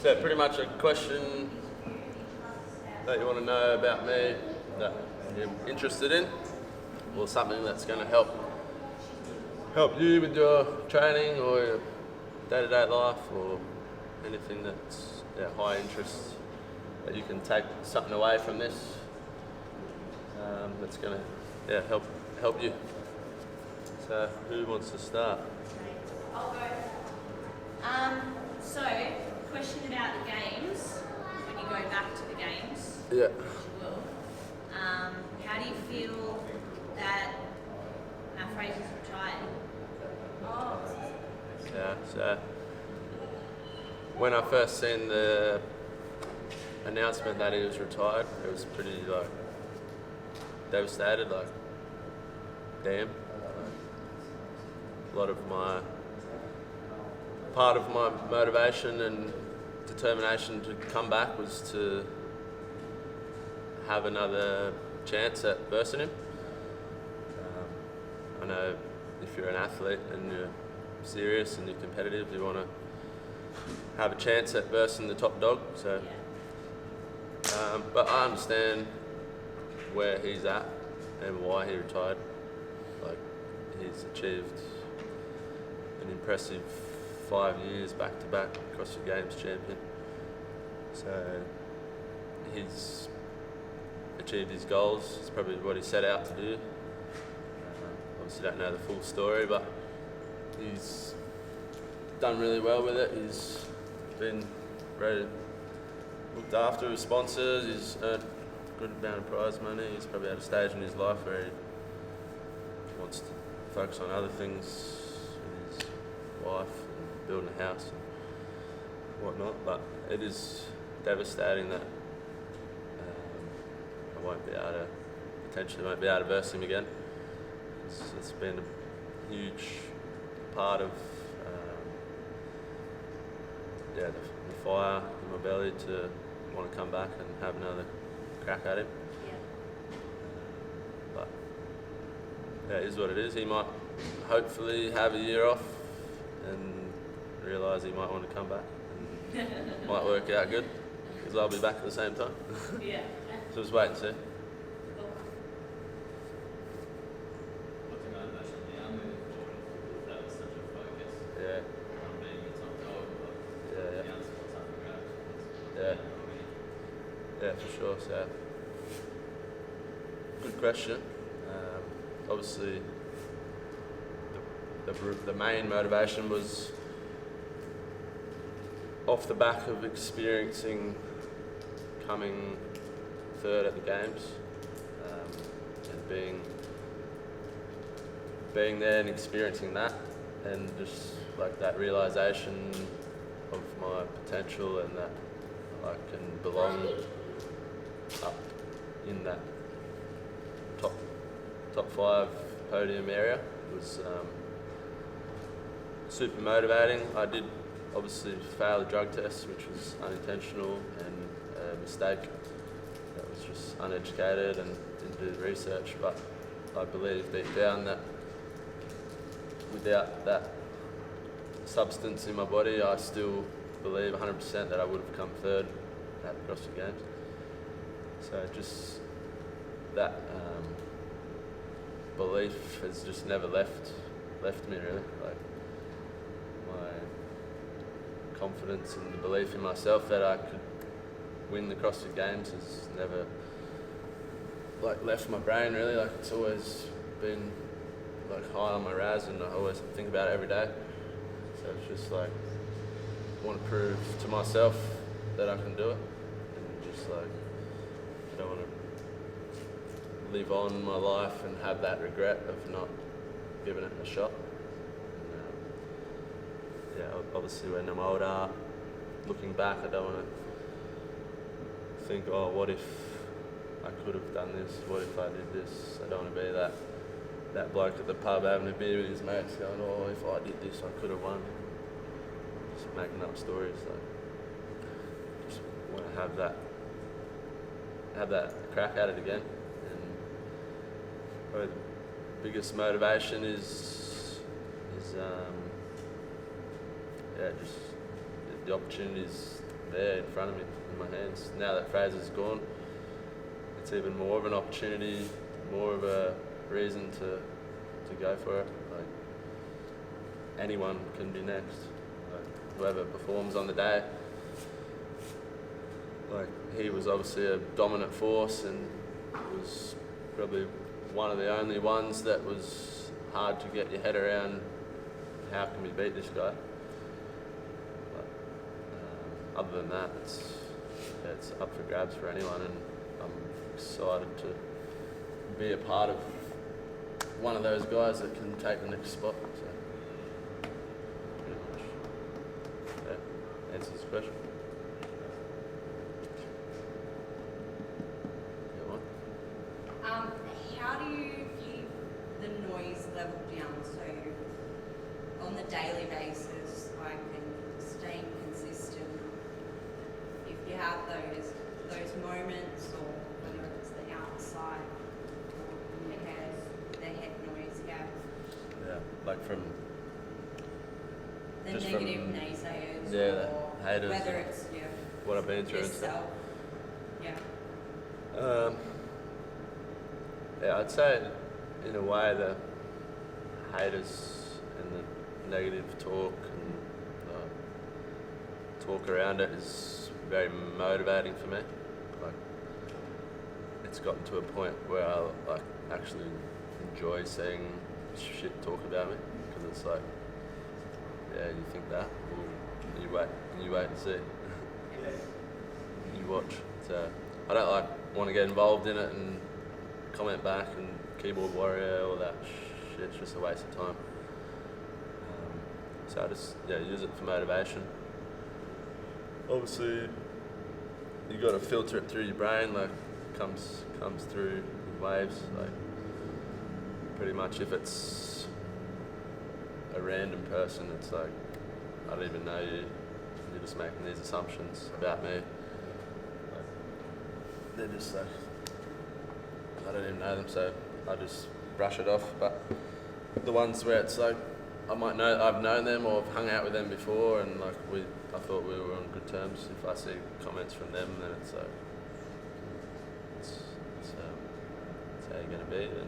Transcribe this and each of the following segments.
So pretty much a question that you want to know about me that you're interested in, or something that's going to help you with your training or your day-to-day life, or anything that's high interest that you can take something away from this that's going to help you. So who wants to start? I'll go. So, question about the games. When you go back to the games, Yeah. how do you feel that Fraser's retired? So when I first seen the announcement that he was retired, it was pretty devastated. Damn. Part of my motivation and determination to come back was to have another chance at versing him. I know if you're an athlete and you're serious and you're competitive, you want to have a chance at versing the top dog. So, but I understand where he's at and why he retired. He's achieved an impressive 5 years back-to-back CrossFit Games champion. So he's achieved his goals. It's probably what he set out to do. Obviously don't know the full story, but he's done really well with it. He's been looked after with sponsors. He's earned a good amount of prize money. He's probably at a stage in his life where he wants to focus on other things with his wife and building a house and whatnot. But it is devastating that I potentially won't be able to verse him again. It's been a huge part of the fire in my belly to want to come back and have another crack at him. But it is what it is. He might hopefully have a year off and realise he might want to come back, and might work out good, because I'll be back at the same time. Yeah. So just wait and see. Yeah, for sure. So, good question. Obviously, the main motivation was off the back of coming third at the games, and being there and experiencing that, and just that realisation of my potential and that I can belong up in that top 5 podium area was super motivating. I did obviously fail the drug test, which was unintentional and a mistake. That was just uneducated and didn't do the research, but I believe deep down that without that substance in my body, I still believe 100% that I would have come third at the CrossFit Games. So just that belief has just never left me really. My confidence and the belief in myself that I could win the CrossFit Games has never left my brain really. It's always been high on my RAS, and I always think about it every day. So it's just I want to prove to myself that I can do it, and just I don't want to live on my life and have that regret of not giving it a shot. And, obviously when I'm older, looking back, I don't want to think, oh, what if I could have done this? What if I did this? I don't want to be that bloke at the pub having a beer with his mates going, oh, if I did this, I could have won. Just making up stories. Just want to have that crack at it again. And probably the biggest motivation is just the opportunities there in front of me, in my hands. Now that Fraser's gone, it's even more of an opportunity, more of a reason to go for it. Like, anyone can be next. Like, whoever performs on the day. Like, he was obviously a dominant force and was probably one of the only ones that was hard to get your head around. How can we beat this guy? But, other than that, it's up for grabs for anyone, and I'm excited to be a part of one of those guys that can take the next spot. So, pretty much, yeah, answers the question. How do you keep the noise level down? So on the daily basis, like, and staying consistent. If you have those moments, or whether it's the outside or the head noise, Yeah, like from the just negative from, naysayers, yeah, or haters, whether it's what I've been through and stuff. yourself. Yeah, I'd say in a way the haters and the negative talk and talk around it is very motivating for me. Like, it's gotten to a point where I like actually enjoy seeing shit talk about me, because it's like, yeah, you think that, well, you wait and see. You watch. So I don't want to get involved in it and comment back and keyboard warrior, all that shit. It's just a waste of time. So I just use it for motivation. Obviously, you got to filter it through your brain. Like, comes through in waves. Like, pretty much, if it's a random person, it's like, I don't even know you. You're just making these assumptions about me. Like, they're just like, I don't even know them, so I just brush it off. But the ones where it's like, I've known them or I've hung out with them before, and like I thought we were on good terms. If I see comments from them, then it's like, it's how you're gonna be. Then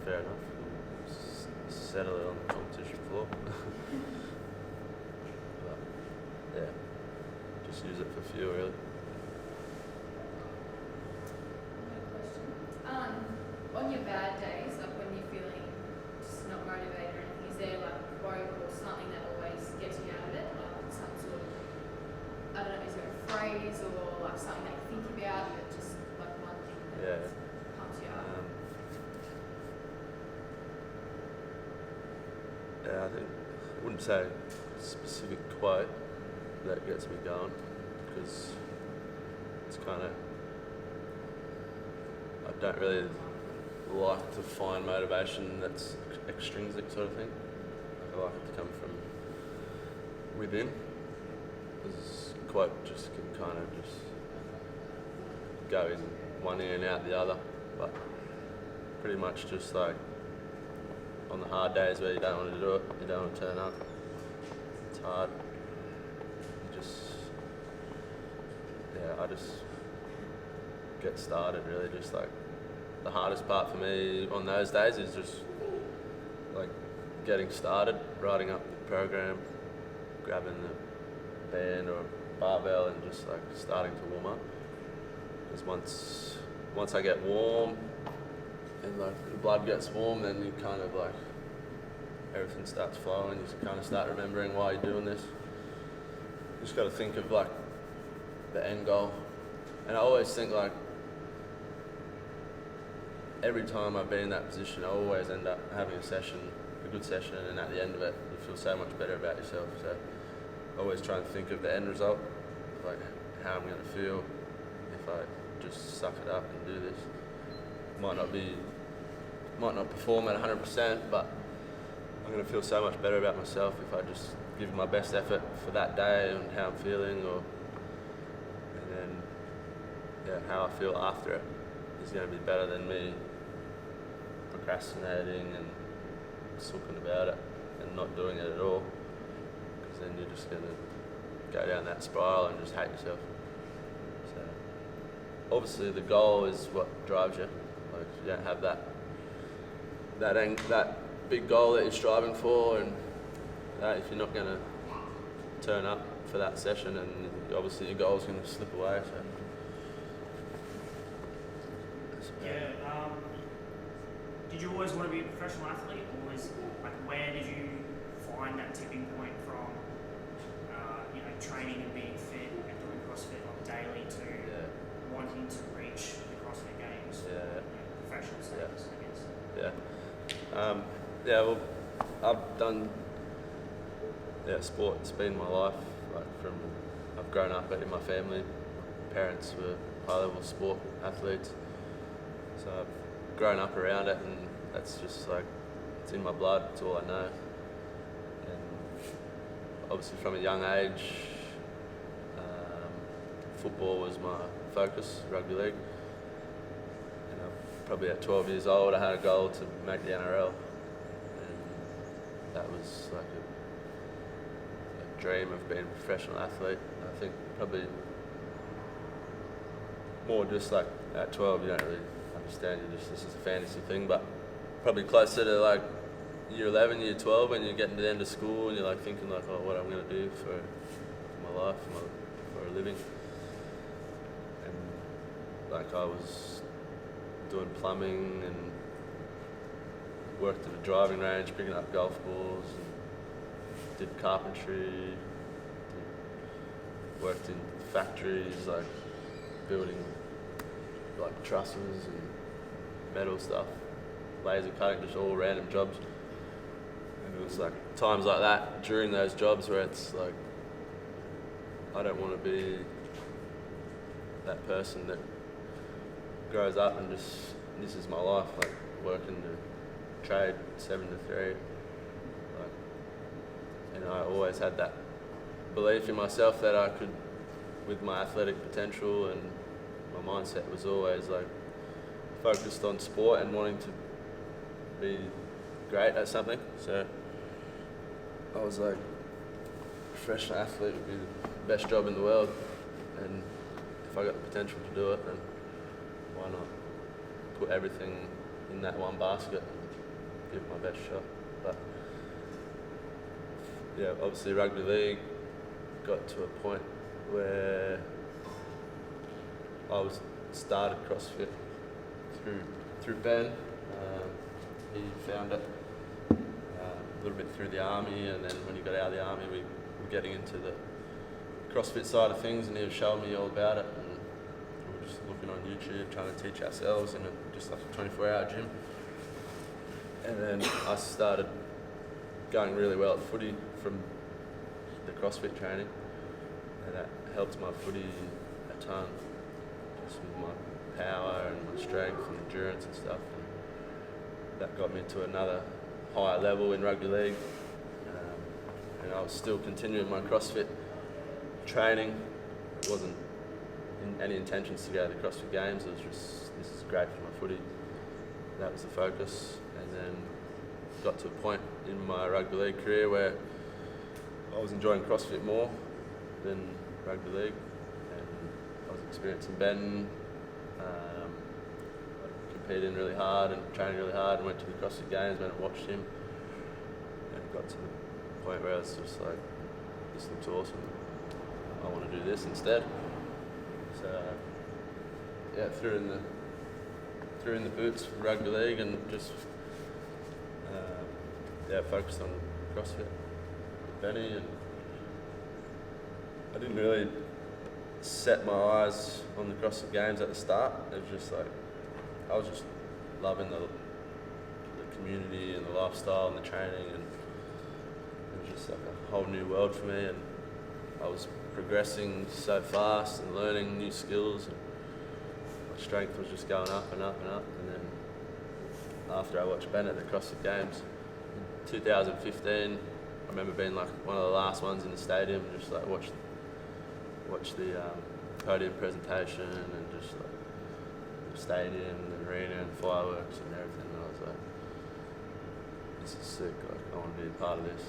fair enough. Settle it on the competition floor. But yeah, just use it for fuel, really. On your bad days, like when you're feeling just not motivated or anything, is there like a quote or something that always gets you out of it? Like some sort of, I don't know, is there a phrase or like something that you think about that just like one thing that pumps you up? Yeah, I wouldn't say a specific quote that gets me going, because it's kind of, I don't really like to find motivation that's extrinsic sort of thing. I like it to come from within. This quote just can kind of just go in one ear and out the other, but pretty much just like on the hard days where you don't want to do it, you don't want to turn up, it's hard. You just, I just get started really. Just like the hardest part for me on those days is just like getting started, writing up the program, grabbing the band or barbell and just like starting to warm up. Because once I get warm and like the blood gets warm, then you kind of like everything starts flowing. You kind of start remembering why you're doing this. You just got to think of like the end goal. And I always think like every time I've been in that position, I always end up having a good session, and at the end of it, you feel so much better about yourself. So I always try and think of the end result, like how I'm going to feel if I just suck it up and do this. Might not perform at 100%, but I'm going to feel so much better about myself if I just give my best effort for that day and how I'm feeling, and then how I feel after it is going to be better than me procrastinating and sulking about it and not doing it at all, because then you're just going to go down that spiral and just hate yourself. So obviously the goal is what drives you. Like if you don't have that big goal that you're striving for, and if you're not going to turn up for that session, and obviously your goal's going to slip away. So. Yeah. Did you always want to be a professional athlete, or where did you find that tipping point from? Training and being fit and doing CrossFit on daily to wanting to reach the CrossFit Games, professional status, I guess. Well, I've done sport. It's been my life. I've grown up in my family. My parents were high-level sport athletes, so I've grown up around it, and that's just it's in my blood. It's all I know. And obviously, from a young age, football was my focus. Rugby league. Probably at 12 years old, I had a goal to make the NRL, and that was like a dream of being a professional athlete. I think probably more just like at 12, you don't really understand. This is a fantasy thing, but probably closer to like year 11, year 12, when you're getting to the end of school and you're thinking what I'm going to do for my life, for a living. And I was doing plumbing and worked at a driving range picking up golf balls, and did carpentry, worked in factories building trusses and metal stuff, laser cutting, just all random jobs. And it was times like that during those jobs where it's I don't want to be that person that grows up and just, this is my life, working to trade 7 to 3. I always had that belief in myself that I could, with my athletic potential, and my mindset was always focused on sport and wanting to be great at something. So I was professional athlete would be the best job in the world, and if I got the potential to do it, then why not put everything in that one basket and give it my best shot. But obviously rugby league got to a point where I started CrossFit through Ben. He found it a little bit through the army, and then when he got out of the army, we were getting into the CrossFit side of things, and he was showing me all about it. And we were just looking on YouTube, trying to teach ourselves in just a 24-hour gym. And then I started going really well at footy from the CrossFit training, and that helped my footy a ton, just with my power and my strength and endurance and stuff. And that got me to another higher level in rugby league, and I was still continuing my CrossFit training. It wasn't any intentions to go to the CrossFit Games. It was just, this is great for my footy. That was the focus. And then got to a point in my rugby league career where I was enjoying CrossFit more than rugby league, and I was experiencing Ben, competing really hard and training really hard, and went to the CrossFit Games, went and watched him, and it got to the point where I was just this looks awesome, I want to do this instead. So threw in the boots for rugby league and just focused on CrossFit with Benny. And I didn't really set my eyes on the CrossFit Games at the start. It was just I was just loving the community and the lifestyle and the training, and it was just a whole new world for me. And I was progressing so fast and learning new skills, and my strength was just going up and up and up. And then after I watched Ben at the CrossFit Games in 2015, I remember being one of the last ones in the stadium, just watch the podium presentation and just the stadium, the arena and fireworks and everything. And I was this is sick, I want to be a part of this.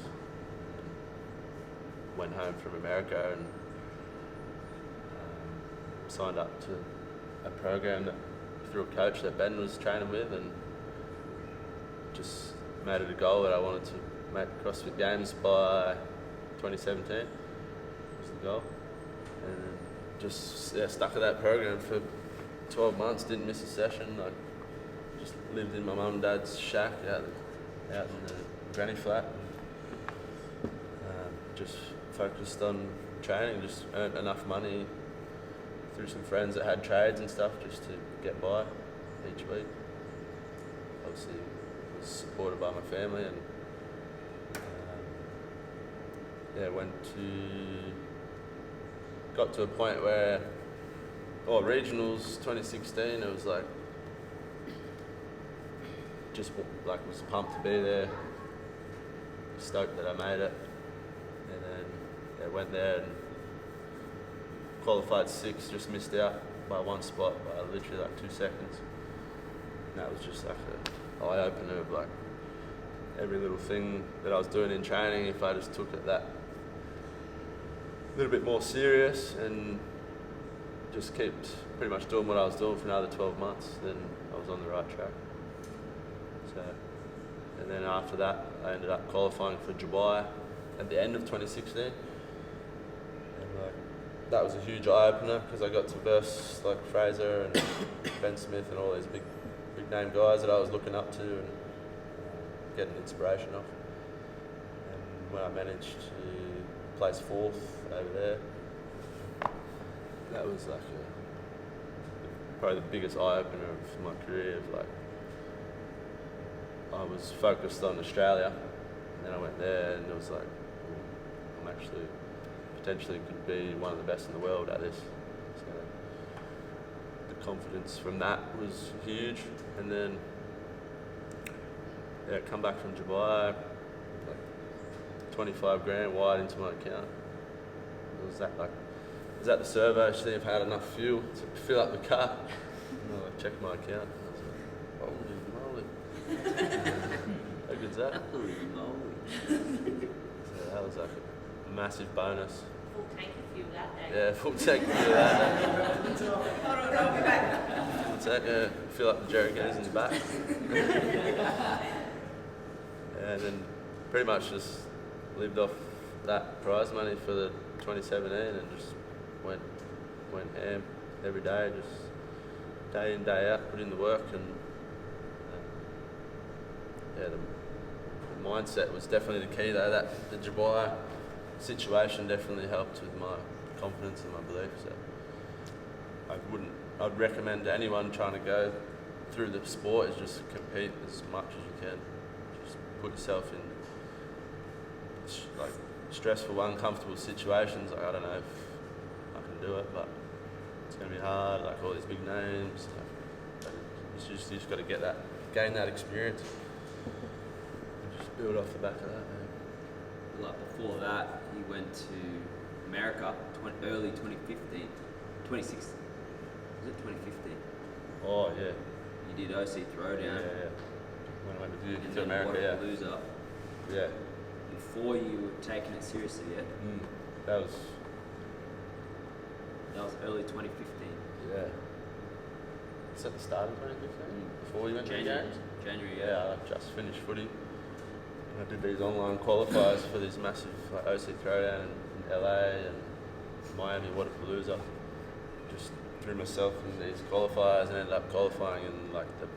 went home from America and signed up to a program through a coach that Ben was training with, and just made it a goal that I wanted to make CrossFit Games by 2017 was the goal, and just stuck at that program for 12 months, didn't miss a session. I just lived in my mum and dad's shack out in the granny flat. Just focused on training, just earned enough money through some friends that had trades and stuff just to get by each week. Obviously was supported by my family, and got to a point where regionals 2016, it was like was pumped to be there, stoked that I made it, and then went there and qualified 6th, just missed out by one spot by literally like 2 seconds. And that was just like an eye opener of like every little thing that I was doing in training. If I just took it that little bit more serious and just kept pretty much doing what I was doing for another 12 months, then I was on the right track. So, and then after that, I ended up qualifying for Dubai at the end of 2016. And that was a huge eye opener because I got to verse like Fraser and Ben Smith and all these big name guys that I was looking up to and getting inspiration off. And when I managed to place 4th over there, that was like probably the biggest eye opener of my career. Of like, I was focused on Australia, and then I went there, and it was like, I'm actually potentially could be one of the best in the world at this. So the confidence from that was huge, and then come back from Dubai, like 25 grand wide into my account. It was at the servo, see if I had enough fuel to fill up the car. And I checked my account, and I was like, holy moly. How good's that? Holy moly. So that was like a massive bonus. Full tank of fuel that day. Yeah, full tank of fuel that day. Hold on, I'll be back. Full tank, yeah, fill up the jerry cans in the back. And then pretty much just lived off that prize money for the 2017 and just went ham every day, just day in, day out, put in the work, and the mindset was definitely the key though. That the Dubai situation definitely helped with my confidence and my belief. So I'd recommend to anyone trying to go through the sport is just compete as much as you can. Just put yourself in like stressful, uncomfortable situations. Like, I don't know if I can do it, but it's going to be hard. Like all these big names, but you just got to gain that experience, and just build off the back of that. Man. Like before that, he went to America, early 2015, 2016. Was it 2015? Oh yeah. You did OC Throwdown. Yeah. When I went with you And to then America, Loser. yeah. Before you were taking it seriously yet? That was early 2015. yeah. It's at the start of 2015. Before we went to the games. January. Yeah, I just finished footy. And I did these online qualifiers for these massive like, OC Throwdown in LA and Miami Waterpalooza. Just threw myself in these qualifiers and ended up qualifying in like the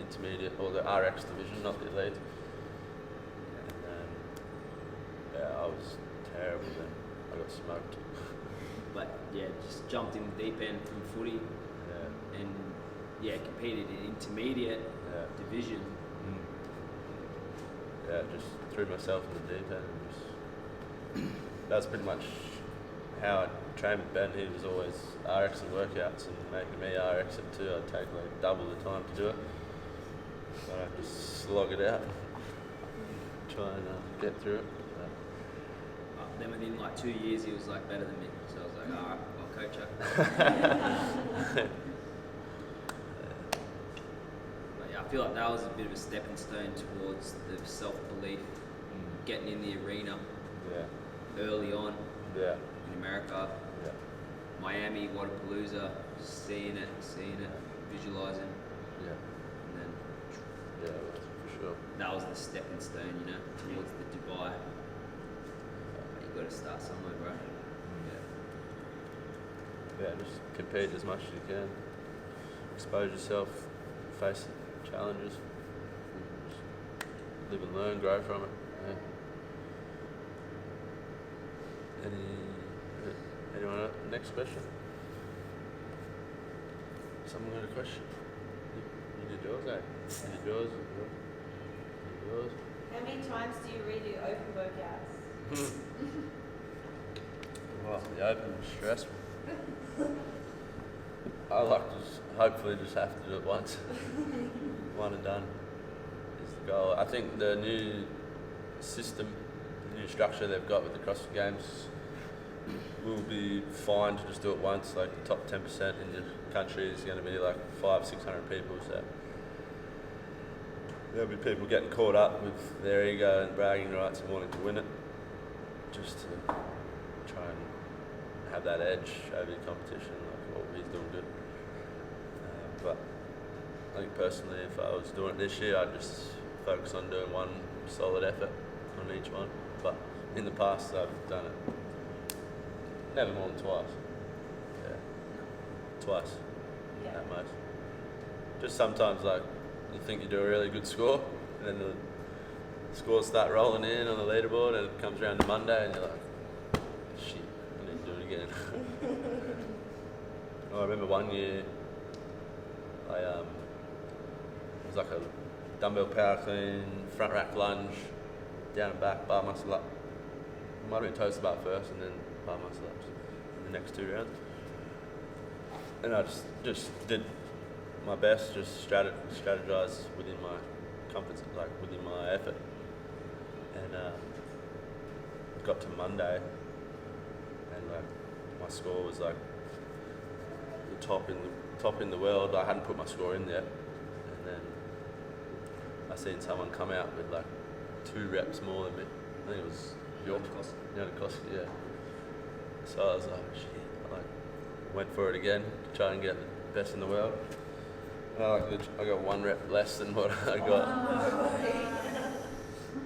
intermediate or the RX division, not the elite. And I was terrible then. I got smoked. But yeah, just jumped in the deep end from footy Yeah. and competed in intermediate division. Yeah, just threw myself in the deep end. And just that's pretty much how I trained with Ben. He was always RX and workouts and making me RX it too. I'd take like double the time to do it. So I just slog it out, try and get through it. Then within like 2 years, he was like better than me. So I was like, all right, I'll coach you. But yeah, I feel like that was a bit of a stepping stone towards the self-belief, getting in the arena. Yeah. early on Yeah. in America. Yeah. Miami, Wadapalooza, seeing it, visualizing, Yeah. and then Yeah, for sure. that was the stepping stone, you know, towards the Dubai. But you got to start somewhere, bro. Yeah, just compete as much as you can. Expose yourself, face challenges, just live and learn, grow from it. Yeah. Anyone else? Next question? Someone got a question? You did yours, eh? You did yours? You did yours? How many times do you redo open workouts? Well, the open was stressful. I like to hopefully just have to do it once. One and done is the goal. I think the new system, the new structure they've got with the CrossFit Games will be fine to just do it once. Like the top 10% in the country is going to be like 500-600 people, so there'll be people getting caught up with their ego and bragging rights and wanting to win it, just to try and have that edge over the competition. Like, oh, he's doing good. But I think personally, if I was doing it this year, I'd just focus on doing one solid effort on each one. But in the past, I've done it never more than twice. Yeah, twice at most. Just sometimes, like, you think you do a really good score, and then the scores start rolling in on the leaderboard, and it comes around to Monday, and you're like, shit, I need to do it again. I remember one year, it was like a dumbbell power clean, front rack lunge, down and back, bar muscle up. Might have been toes bar first, and then bar muscle ups in the next 2 rounds. And I just did my best, just strategize within my comfort, like within my effort. And got to Monday, and like my score was like the top in the world. I hadn't put my score in yet, and then I seen someone come out with like 2 reps more than me. I think it was Yonakoski, yeah. So I was like, shit. I went for it again to try and get the best in the world. And I got 1 rep less than what I got.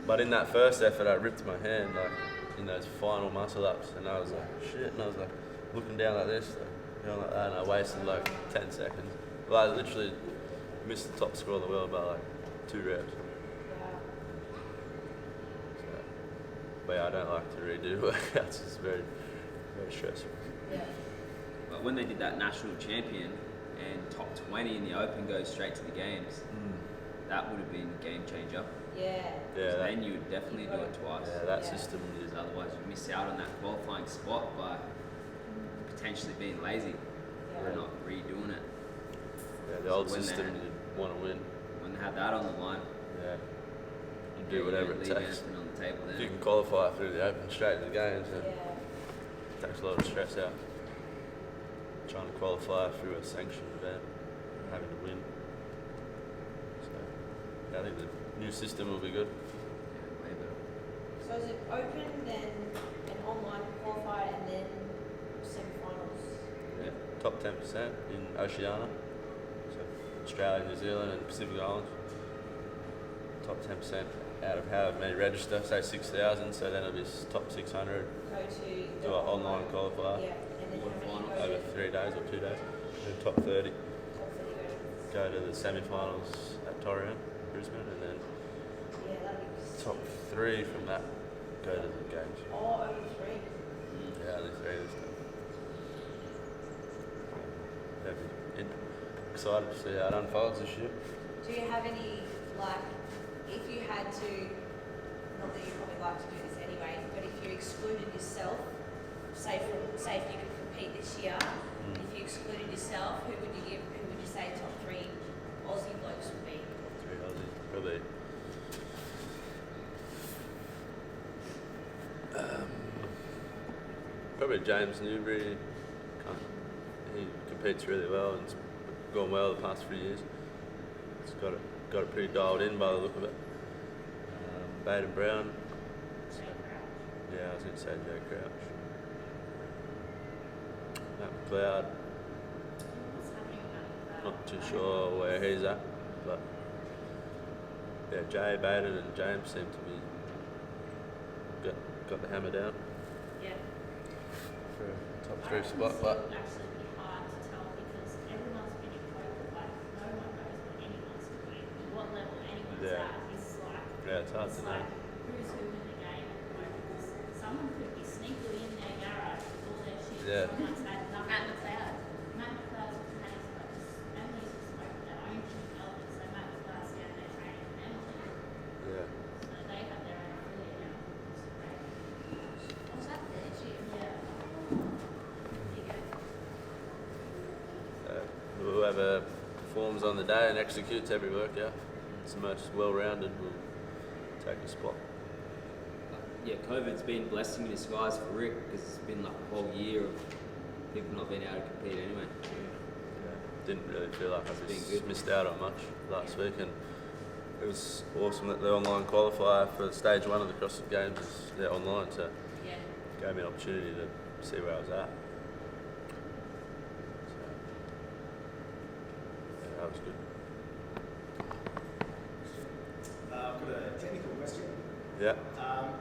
But in that first effort, I ripped my hand like in those final muscle ups, and I was like, shit. And I was like looking down like this, like, going like that, and I wasted like 10 seconds. Well, I literally missed the top score of the world by like 2 reps. So, but yeah, I don't like to redo workouts. It's very, very stressful. Yeah. But when they did that national champion and top 20 in the open goes straight to the games, that would have been a game changer. Yeah. Yeah. So then you would definitely do it twice. Yeah, that system is. Because otherwise you miss out on that qualifying spot by potentially being lazy or not redoing it. Yeah, the old system, you want to win. When they had that on the line, Yeah. You do whatever you it don't leave takes. anything on the table If then. you can qualify through the open straight to the games, then Yeah. it takes a lot of stress out. Trying to qualify through a sanctioned event, having to win. So, yeah, I think the new system will be good. Yeah, way better. So is it open, then an online qualifier, and then semi-finals? Yeah, top 10% in Oceania, so Australia, New Zealand, and Pacific Islands. Top 10% out of however many register, say 6,000. So then it'll be top 600. Go to the Do an online qualifier Yeah, and then how many Quarterfinals. go over to 3 days or 2 days. And top 30 top 30 go to the semi-finals at Torreon, Brisbane, and then Yeah, that'd be top 3 from that go to the games. Oh, only 3. Yeah, only 3 this time. Yeah, excited to see how it unfolds this year. Do you have any, like, if you had to, not that you probably like to do this anyway, but if you excluded yourself, say if you could compete this year, if you excluded yourself, who would you say top 3 Aussie blokes would be? 3 Aussie, probably. Probably James Newbury. He competes really well and it's gone well the past 3 years. He's got it pretty dialed in by the look of it. Baden Brown. Yeah, I was going to say Jay Crouch. Matt McLeod, What's happening with that? not too sure where he's at, but yeah, Jay, Baden and James seem to be got the hammer down Yeah. for a top I 3 reckon spot, it's but still actually be hard to tell because everyone's been in COVID, like no one knows what anyone's doing, what level anyone's Yeah. at. It's like yeah, it's hard it's to know. like who's who in the game at the moment. 'Cause someone could be sneakily in their garage with all their shit. Yeah. Someone's had nothing. Matt McLeod. Matt McLeod's with Hayes, but Emily's just opened their own gym development, so Matt McLeod's down there training with Emily. Yeah. So they have their own affiliate now. It's great. Was that there, gym? Yeah. There you go. Whoever performs on the day and executes every workout, it's the most well-rounded, will take a spot. Yeah, COVID's been a blessing in disguise for Rick because it's been like a whole year of people not being able to compete anyway. Yeah. Didn't really feel like It's I been just good. missed out on much last week, and it was awesome that the online qualifier for stage 1 of the CrossFit Games is online, so Yeah. it gave me an opportunity to see where I was at. So, yeah, that was good. I've got a technical question. Yeah.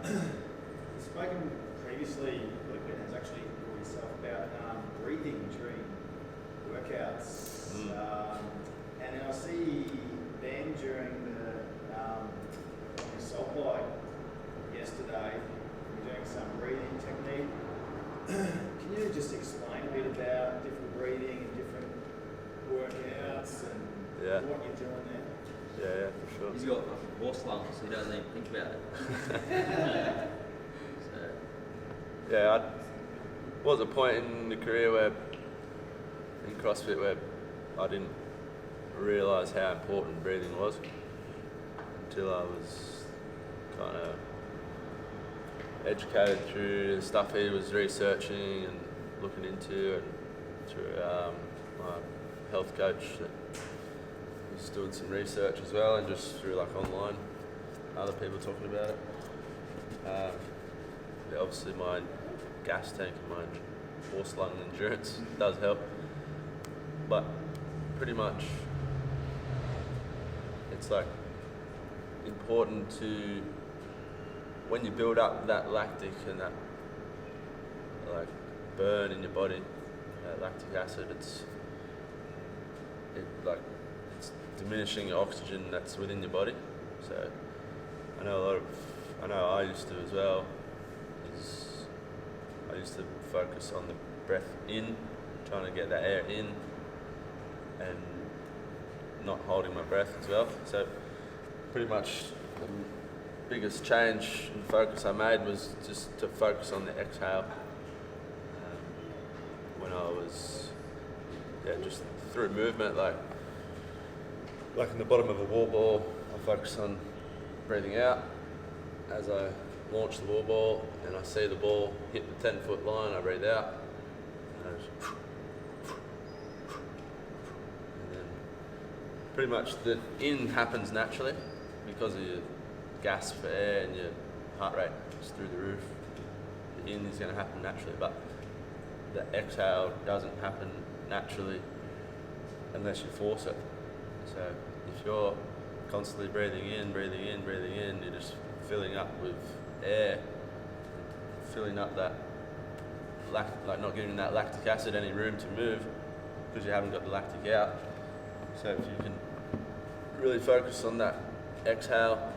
You've spoken previously, Luke has actually, or yourself, about breathing during workouts. And then I see Ben during the on the salt bike yesterday, doing some breathing technique. Can you just explain a bit about different breathing and different workouts and Yeah. what you're doing there? Yeah, for sure. He's got fucking horse lungs, so he doesn't even think about it. So, Yeah, was a point in the career where, in CrossFit, where I didn't realise how important breathing was until I was kind of educated through the stuff he was researching and looking into, and through my health coach that was doing some research as well, and just through like online, other people talking about it. Yeah, obviously my gas tank and my horse lung endurance does help, but pretty much it's like important to, when you build up that lactic and that like burn in your body, that lactic acid, it's diminishing your oxygen that's within your body. So I know I used to as well, I used to focus on the breath in, trying to get that air in and not holding my breath as well. So pretty much the biggest change in focus I made was just to focus on the exhale. When I was, just through movement, like in the bottom of a wall ball, I focus on breathing out as I launch the wall ball, and I see the ball hit the 10-foot line, I breathe out, and then pretty much the in happens naturally because of your gasp for air and your heart rate is through the roof. The in is going to happen naturally, but the exhale doesn't happen naturally unless you force it. So if you're constantly breathing in, you're just filling up with air, filling up that not giving that lactic acid any room to move because you haven't got the lactic out. So if you can really focus on that exhale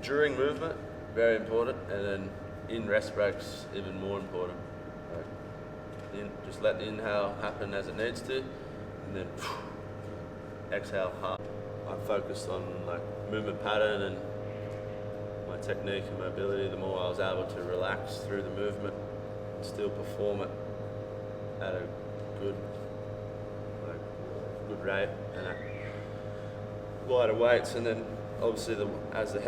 during movement, very important, and then in rest breaks, even more important. Just let the inhale happen as it needs to, and then exhale hard. I focused on like movement pattern and my technique and mobility. The more I was able to relax through the movement and still perform it at a good rate and at lighter weights. And then obviously as the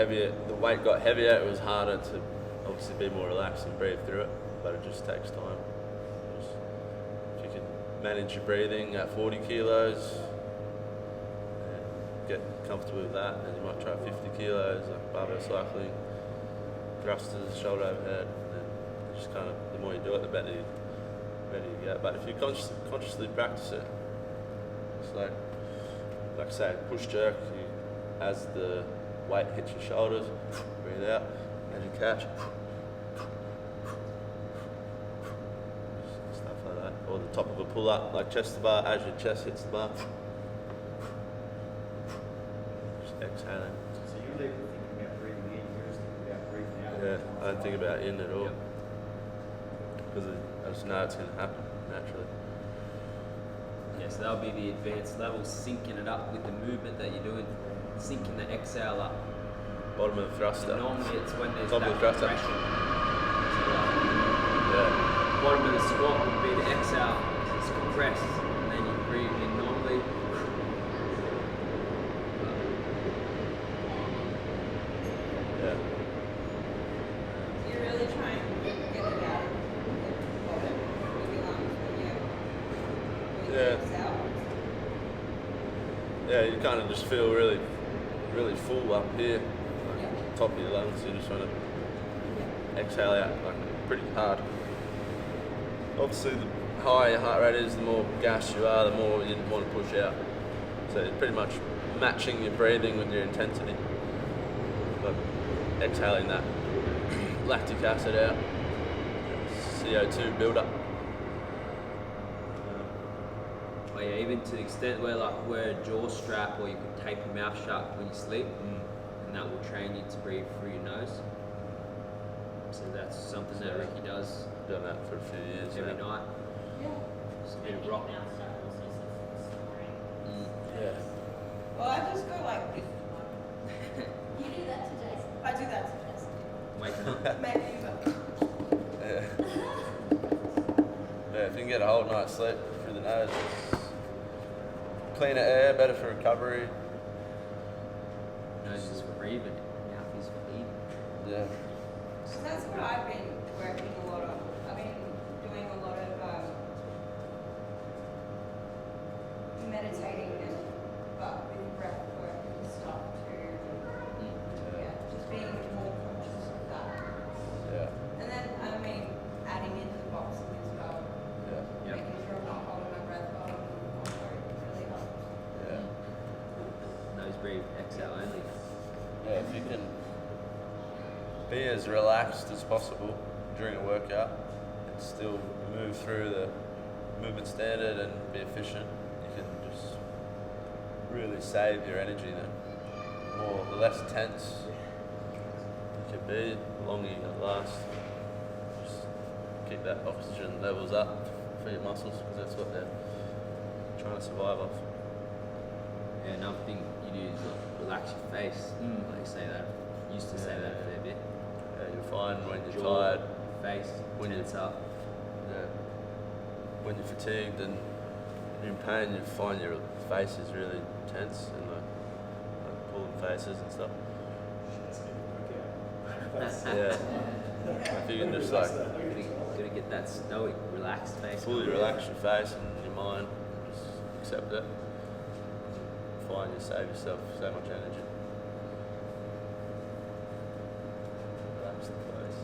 weight got heavier, it was harder to obviously be more relaxed and breathe through it. But it just takes time. If you can manage your breathing at 40 kilos. Get comfortable with that, and you might try 50 kilos like barbell cycling. thrusters, shoulder overhead, and just kind of the more you do it, the better you get. But if you consciously practice it, it's like say push jerk, as the weight hits your shoulders, breathe out, as you catch, stuff like that. Or the top of a pull up, like chest to bar, as your chest hits the bar, just exhaling. So you're thinking about breathing in, you're just thinking about breathing out. Yeah, I don't think about in at all. Because I just know it's going to happen naturally. Yeah, so that'll be the advanced level, syncing it up with the movement that you're doing, syncing the exhale up. Bottom of the thruster. And normally it's when there's Top of that the thruster. compression. So Yeah. bottom of the squat would be the exhale, it's compressed, and then you breathe in normally. Yeah. You're really trying to get it out of the bottom of your lungs when you exhale. Yeah, you kind of just feel really, really full up here, like top of your lungs. You just want to exhale out like pretty hard. Obviously, the higher your heart rate is, the more gas you are, the more you want to push out. So you're pretty much matching your breathing with your intensity. But exhaling that lactic acid out, CO2 build-up. Oh yeah, even to the extent where like wear a jaw strap or you can tape your mouth shut when you sleep, and that will train you to breathe through your nose. So that's something that Ricky does Done that for a few years every now. night. Just need a rock. Yeah. Well, I just go like this. You do that to Jason. I do that to Jess. Wake him up. Maybe you go. Yeah. Yeah, if you can get a whole night's sleep through the nose, it's cleaner air, better for recovery. Nose is for breathing, mouth is for eating. Yeah. So that's what I've been working a lot on. I've been doing a lot of meditating and with breath work and stuff too. Yeah, just being more conscious of that. Yeah. And then adding into the boxing as well. Yeah. Yep. Making sure I'm not holding my breath while I'm really helps. Yeah. Nose breathe, exhale only. Yeah, if you can be as relaxed as possible during a workout and still move through the movement standard and be efficient, you can just really save your energy then. The less tense you can be, the longer you can last. Just keep that oxygen levels up for your muscles because that's what they're trying to survive off. Yeah, another thing you do is like relax your face. Like you say that. Used to say that a fair bit. Yeah, you'll find when you're Jaw, tired, face, when tense up. yeah, when you're fatigued and in pain, you find your face is really tense and like pulling faces and stuff. That's Yeah. If you can just like Gotta get that stoic, relaxed face. fully relax your face and your mind, just accept it, find you save yourself so much energy. Relax the face.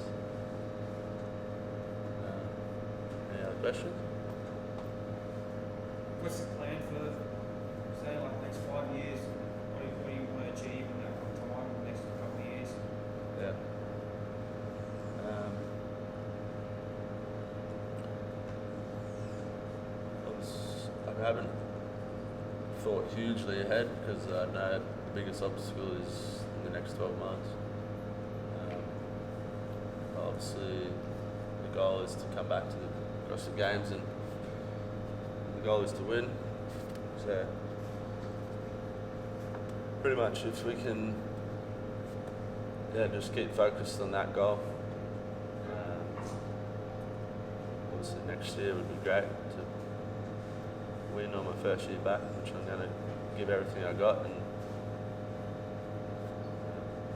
Any other questions? What's the plan for, say, like the next 5 years? What do you want to achieve in that time, the next couple of years? Yeah. I haven't thought hugely ahead because I know the biggest obstacle is in the next 12 months. Obviously, the goal is to come back to across the games and the goal is to win. So, pretty much if we can just keep focused on that goal. Obviously next year would be great to win on my first year back, which I'm going to give everything I got and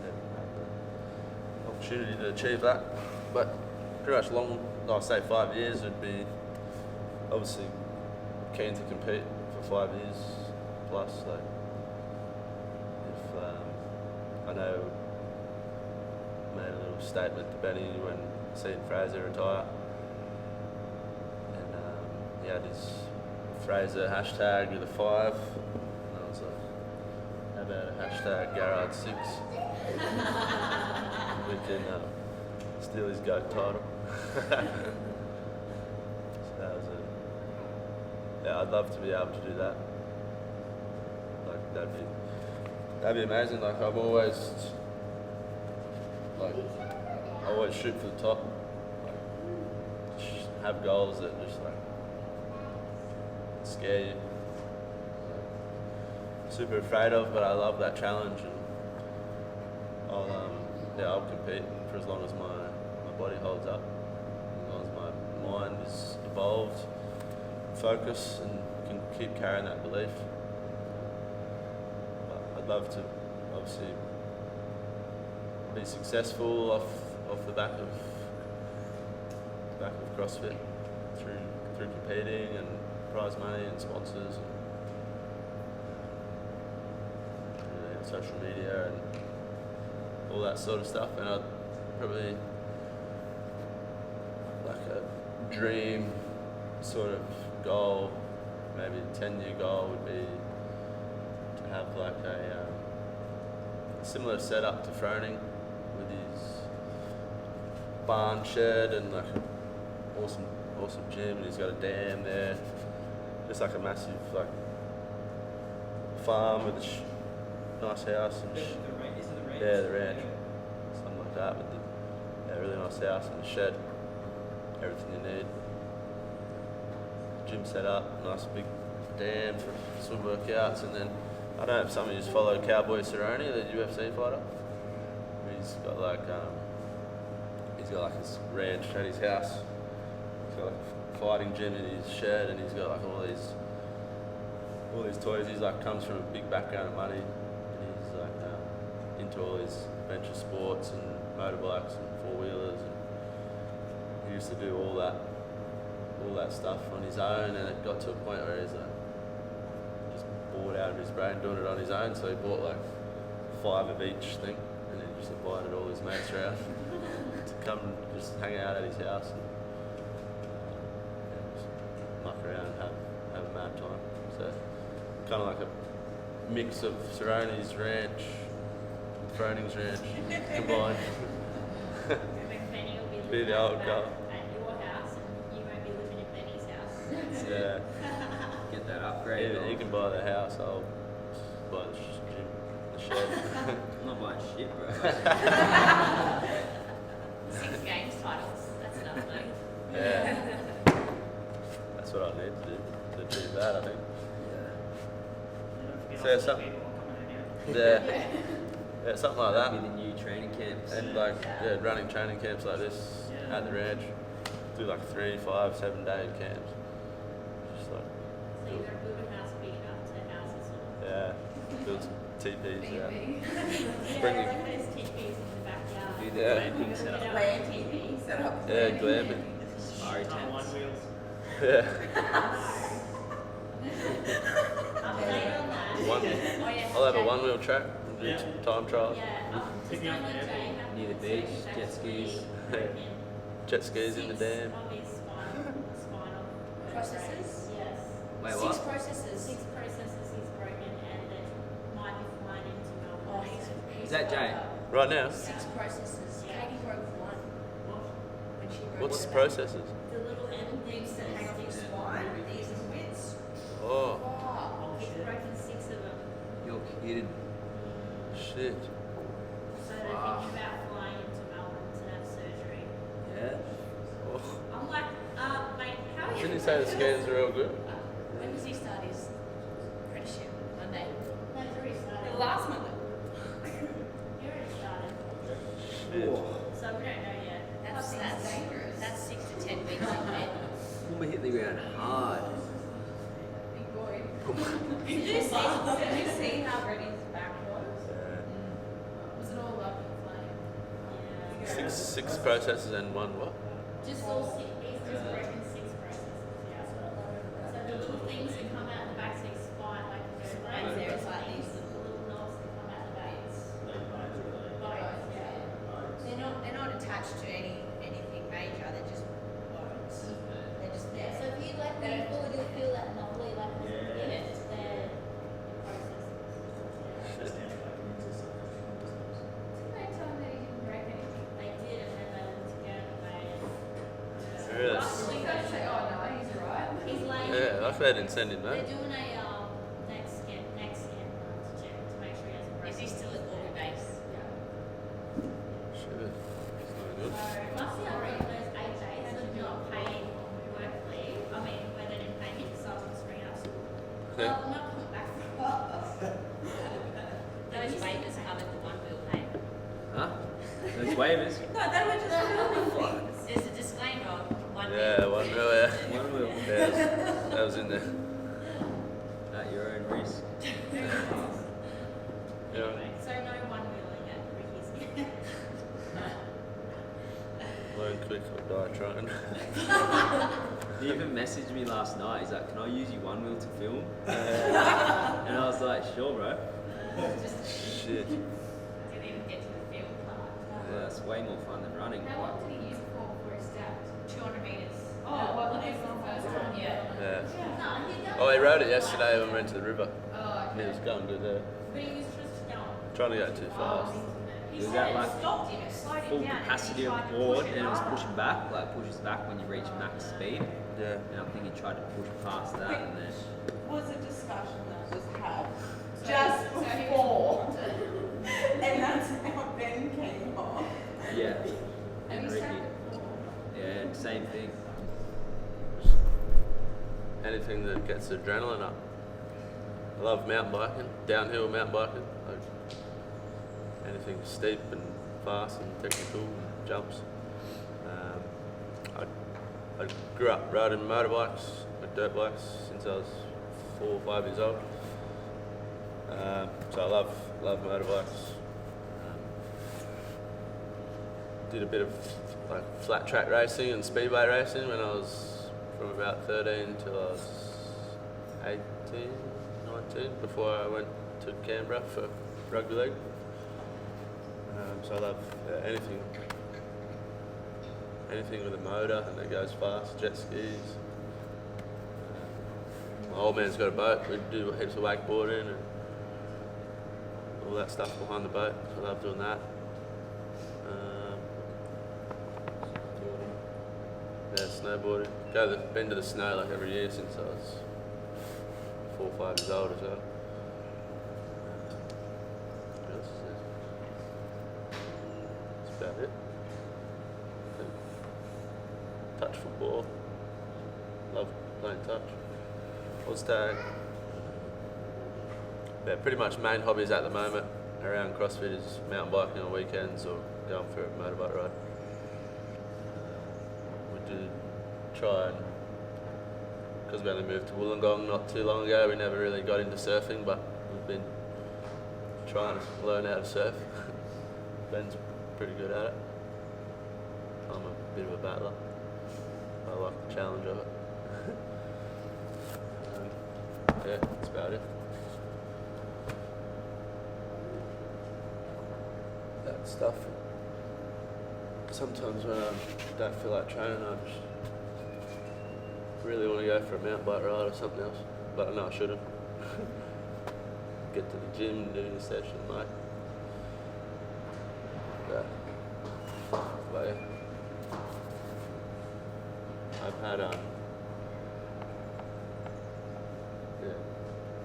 have the opportunity to achieve that. But pretty much I'll say 5 years would be obviously keen to compete for 5 years plus. Like if I know made a little statement to Benny when seeing Fraser retire. And he had his Fraser hashtag with a 5. And I was like, how about a hashtag Garard 6? We can steal his GOAT title. So that was it. Yeah, I'd love to be able to do that. Like that'd be amazing. Like I always shoot for the top. Like have goals that just like scare you. Super afraid of, but I love that challenge, and I'll compete for as long as my body holds up, as long as my mind is evolved, focus, and can keep carrying that belief. But I'd love to obviously be successful off the back of CrossFit through competing and prize money and sponsors and social media and all that sort of stuff. And I'd probably like a dream sort of goal, maybe a 10-year goal would be to have like a similar setup to Froning with his barn shed and like an awesome gym, and he's got a dam there, just like a massive like farm with a nice house and Is it the ranch? yeah, the ranch, something like that, with a really nice house and a shed, everything you need. Gym set up, nice big dam for swim workouts, and then I don't know if some of you follow Cowboy Cerrone, the UFC fighter. He's got like his ranch at his house. He's got like a fighting gym in his shed, and he's got like all these toys. He's like comes from a big background of money. He's like into all these adventure sports and motorbikes and 4-wheelers, and he used to do all that stuff on his own, and it got to a point where he's like just bored out of his brain doing it on his own, so he bought like 5 of each thing, and then just invited all his mates around to come and just hang out at his house and just muck around and have a mad time. So kind of like a mix of Cerrone's ranch, Froning's ranch combined. And then Benny will be Be living the old at guy. your house, and you won't be living in Benny's house. Yeah, Get that upgrade. he can buy the house. I'll buy the gym, the shed. I'm not buying shit, bro. 6 games titles, that's enough though. Yeah, that's what I need to do to achieve that. I think. You don't So forget something- people coming in here. Yeah, yeah, something like That'd that. be the new training camps. And like running training camps like this Yeah. at the ranch. Do like 3, 5, 7 day camps. Just like So you're going to build a house big enough to house us all. build some TPs. Yeah. Yeah, Bring like you- those TVs in the backyard. Be the Yeah. glamping setup. Yeah, glamping. Safari On tents. one wheels. Yeah. Update on that. One, Oh, yeah, I'll have a Jay. 1-wheel track and do Yeah. time trials. Yeah, just Pick me up don't let there. Jay have Near the his beach, second jet back skis. broken Jet skis in the 6 dam. of his spinal Processes? Yes. Wait, 6 what? processes. 6 processes he's broken, and then might be flying into Melbourne. Oh, he's Is that Jay? Right now, 6 processes. Katie broke 1. When she broke what's her the back. processes? The little end things that Hang off your spine, these are widths. Oh, Oh. He's broken 6 of them. You're kidding. shit. So they're thinking about flying into Melbourne to have surgery. Yeah. Oh. I'm like, mate, how are you? Didn't you say the scans are all good? When does he start his apprenticeship? Monday? No, it's already started. Last Monday. He already started. Shit. So we don't know yet. That's dangerous. That's 6 to 10 weeks in bed. Woman hit the ground hard. Big boy. Did you see how ready his back was? Yeah. Was it all up in flame? Yeah. Six processes and one what? Just all 6, he's just broken 6 processes, yeah. So the little things that come out the back of his spine, like the vertebrae, There is like these these little knobs that come out the back. Bones, yeah. They're not That's why I didn't send him They're that. doing a next scan to check to make sure he hasn't broken. Is he still at Albury base? Yeah. Shit. It's not So good. must be like those 8 days of not paying work leave. I mean, where they didn't pay me, so I was just bringing up school. Okay. Well, I'm not coming back for a while. Those waivers covered the one wheel pay. Huh? Those waivers. No, they were just filming things. There's a disclaimer on one Yeah, wheel. 1 mil, yeah. One wheel. Yeah, that was in there. At your own risk. Yeah. Anyway, so no one wheeling at Ricky's. Learn quick or die trying. He even messaged me last night. He's like, "Can I use your one wheel to film?" And I was like, "Sure, bro." Shit. Didn't even get to the field part. Yeah, it's way more fun than running. How long did he use it for before he stabbed? 200 metres. Oh, well, it was the first one. Yeah. Yeah. No, he does. Oh, he rode it yesterday when we went to the river. Oh, He okay. was going good there. But he was just going. Trying to go too fast. He Was said that it like stopped him, it slowed him full down. capacity of the board and it was pushing back, like pushes back when you reach max speed. Yeah. And I think he tried to push past that and then Was a discussion that was had So- just so he before, was- and that's how Ben came off. yeah. Have And you Ricky. started before? Yeah, same thing. Anything that gets the adrenaline up. I love mountain biking, downhill mountain biking. Like anything steep and fast and technical and jumps. I grew up riding motorbikes, like dirt bikes, since I was 4 or 5 years old. So I love motorbikes. Did a bit of like flat track racing and speedway racing when I was from about 13 till I was 18, 19, before I went to Canberra for rugby league. So I love anything with a motor and that goes fast, jet skis. My old man's got a boat, we do heaps of wakeboarding and all that stuff behind the boat, so I love doing that. Yeah, snowboarding. Been to the snow like every year since I was 4 or 5 years old as well. What else is there? That's about it. Touch football. Love playing touch. Oz tag. Yeah, pretty much main hobbies at the moment around CrossFit is mountain biking on weekends or going for a motorbike ride. We do try and, because we only moved to Wollongong not too long ago, we never really got into surfing, but we've been trying to learn how to surf. Ben's pretty good at it. I'm a bit of a battler. I like the challenge of it. Yeah, that's about it. That stuff. Sometimes when I don't feel like training, I just really want to go for a mountain bike ride or something else. But I know I shouldn't. Get to the gym and do the session, mate. But yeah. I've had a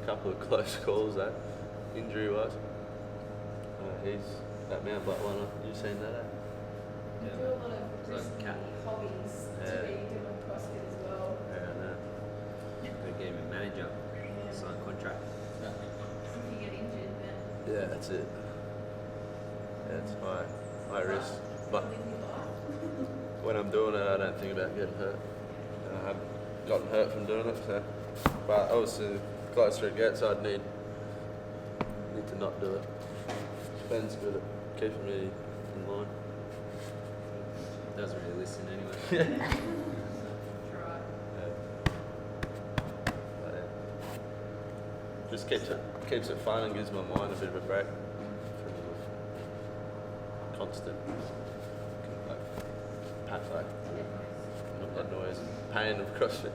couple of close calls that injury wise. He's that mountain bike one. You seen that? You do a lot of It's like risky cat. hobbies Yeah. to be doing CrossFit as well. Yeah, I know. They gave him a manager, sign contract. If you get injured, then Yeah, that's it. Yeah, it's high risk. But live your life. when I'm doing it, I don't think about getting hurt. And I haven't gotten hurt from doing it, so. But obviously, the closer it gets, I'd need to not do it. Ben's good at keeping me in line. Doesn't really listen anyway. Try. Yeah. But yeah. Just keeps it fun and gives my mind a bit of a break from the constant not that noise and pain of CrossFit.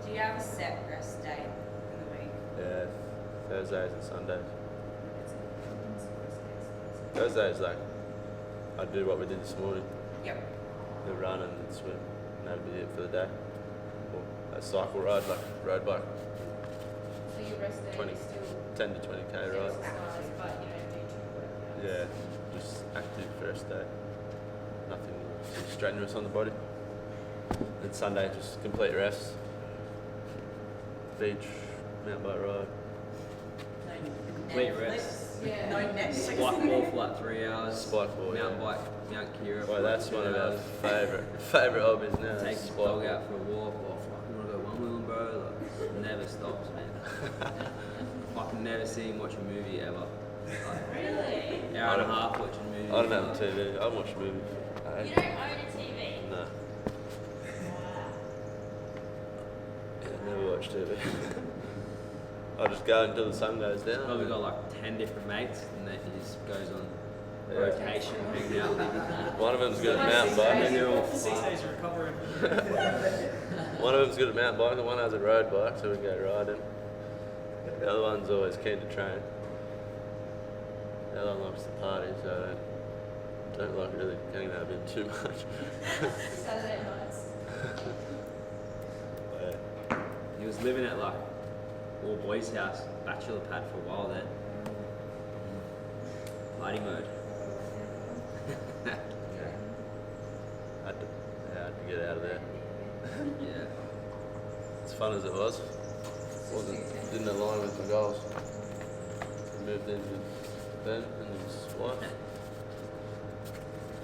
Do you have a set rest day in the week? Yeah, Thursdays and Sundays. Thursdays, like, I do what we did this morning. Yep. The run and swim, and that'd be it for the day. Or a cycle ride, like road bike, So your rest day 20, is still 10 to 20k ride. exercise, but you don't do too workouts. Yeah, just active first day. Nothing too strenuous on the body. Then Sunday, just complete rest. Beach, mountain bike ride. Complete rest. Yeah. No Netflix. Spike ball for like 3 hours. Spike ball, Mountain yeah. bike, Mount Kira. Well, for that's like one 2 of our hours. favourite hobbies now. Take spike the dog ball. out for a walk. Oh fuck, you wanna go one wheeling, bro? Like, it never stops, man. I can never see him watch a movie ever. Like, Really? hour and a half watching a movie. I don't have a TV. I watch movies. You don't own a TV? No. Wow. Yeah, never watch TV. I just go until the sun goes down. Probably got like 10 different mates, and then he just goes on Yeah. rotation, hanging out with him. One of them's good at mountain biking. And they're all 6 days of recovery. One of them's good at mountain biking. One has a road bike, so we go riding. The other one's always keen to train. The other one likes to party, so I don't like really hanging out with him too much. Saturday nights. But, yeah. He was living at like all boys' house, bachelor pad for a while then. Party mode. Had to get out of there. Yeah. As fun as it was, didn't align with my goals. We moved in with Ben and his wife.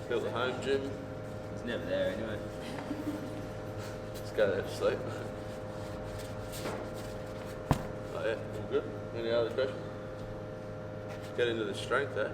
Built the home gym. He's never there anyway. Just go there to sleep. Oh yeah, all good. Any other questions? Get into the strength, eh?